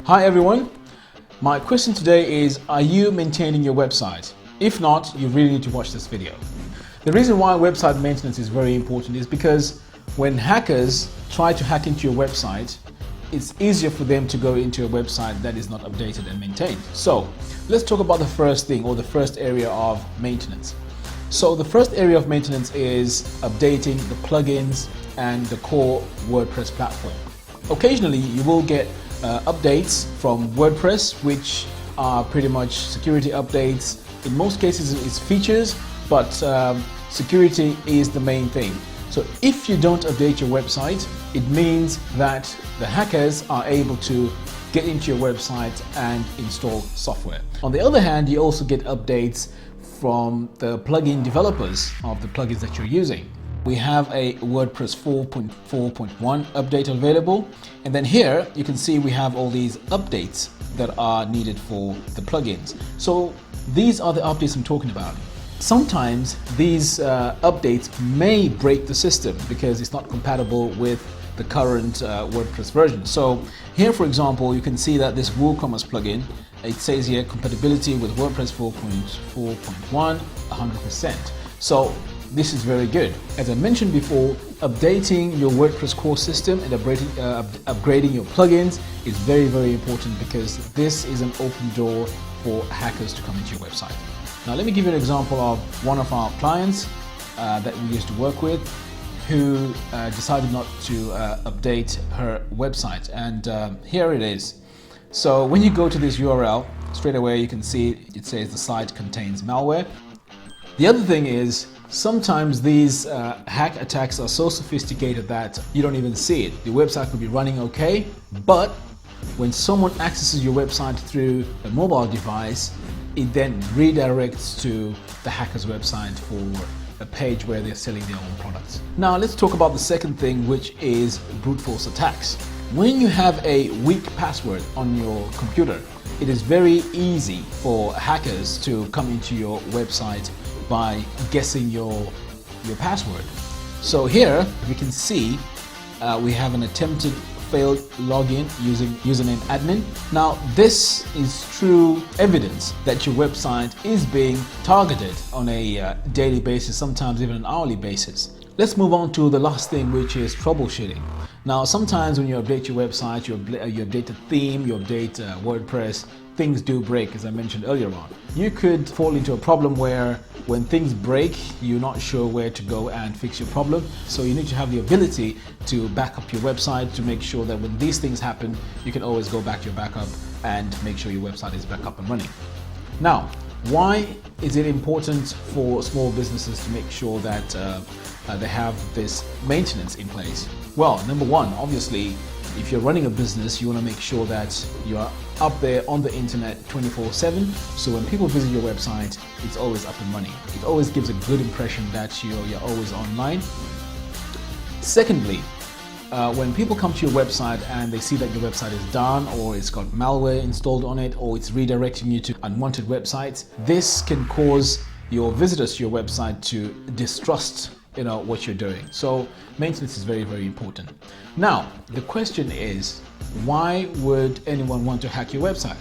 Hi everyone, my question today is, are you maintaining your website? If not, you really need to watch this video. The reason why website maintenance is very important is because when hackers try to hack into your website, it's easier for them to go into a website that is not updated and maintained. So let's talk about the first thing, or the first area of maintenance. So the first area of maintenance is updating the plugins and the core WordPress platform. Occasionally you will get updates from WordPress, which are pretty much security updates. In most cases it's features, but security is the main thing. So if you don't update your website, it means that the hackers are able to get into your website and install software. On the other hand, you also get updates from the plugin developers of the plugins that you're using. We have a WordPress 4.4.1 update available, and then here you can see we have all these updates that are needed for the plugins. So these are the updates I'm talking about. Sometimes these updates may break the system because it's not compatible with the current WordPress version. So here, for example, you can see that this WooCommerce plugin, it says here compatibility with WordPress 4.4.1 100%. So this is very good. As I mentioned before, updating your WordPress core system and upgrading your plugins is very, very important, because this is an open door for hackers to come into your website. Now let me give you an example of one of our clients that we used to work with, who decided not to update her website, and here it is. So when you go to this URL, straight away you can see it says the site contains malware. The other thing is, sometimes these hack attacks are so sophisticated that you don't even see it. The website could be running okay, but when someone accesses your website through a mobile device, it then redirects to the hacker's website for a page where they're selling their own products. Now let's talk about the second thing, which is brute force attacks. When you have a weak password on your computer, it is very easy for hackers to come into your website by guessing your password. So here we can see we have an attempted failed login using username admin. Now this is true evidence that your website is being targeted on a daily basis, sometimes even an hourly basis. Let's move on to the last thing, which is troubleshooting. Now sometimes when you update your website, you update the theme, you update WordPress, things do break, as I mentioned earlier on. You could fall into a problem where when things break, you're not sure where to go and fix your problem. So you need to have the ability to back up your website to make sure that when these things happen, you can always go back to your backup and make sure your website is back up and running. Now, why is it important for small businesses to make sure that they have this maintenance in place? Well, number one, obviously, if you're running a business, you want to make sure that you're up there on the internet 24/7. So when people visit your website, it's always up and running. It always gives a good impression that you're always online. Secondly, when people come to your website and they see that your website is down, or it's got malware installed on it, or it's redirecting you to unwanted websites, this can cause your visitors to your website to distrust what you're doing. So maintenance is very, very important. Now the question is, why would anyone want to hack your website?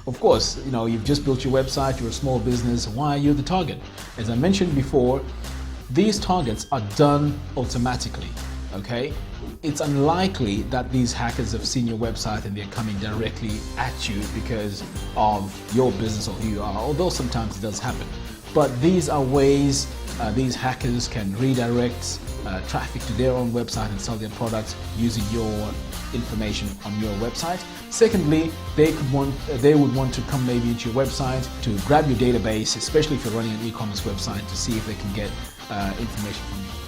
Of course, you've just built your website, you're a small business. Why are you the target? As I mentioned before, these targets are done automatically. Okay, it's unlikely that these hackers have seen your website and they're coming directly at you because of your business or who you are, although sometimes it does happen. But these are ways these hackers can redirect traffic to their own website and sell their products using your information on your website. Secondly, they would want to come maybe into your website to grab your database, especially if you're running an e-commerce website, to see if they can get information from you.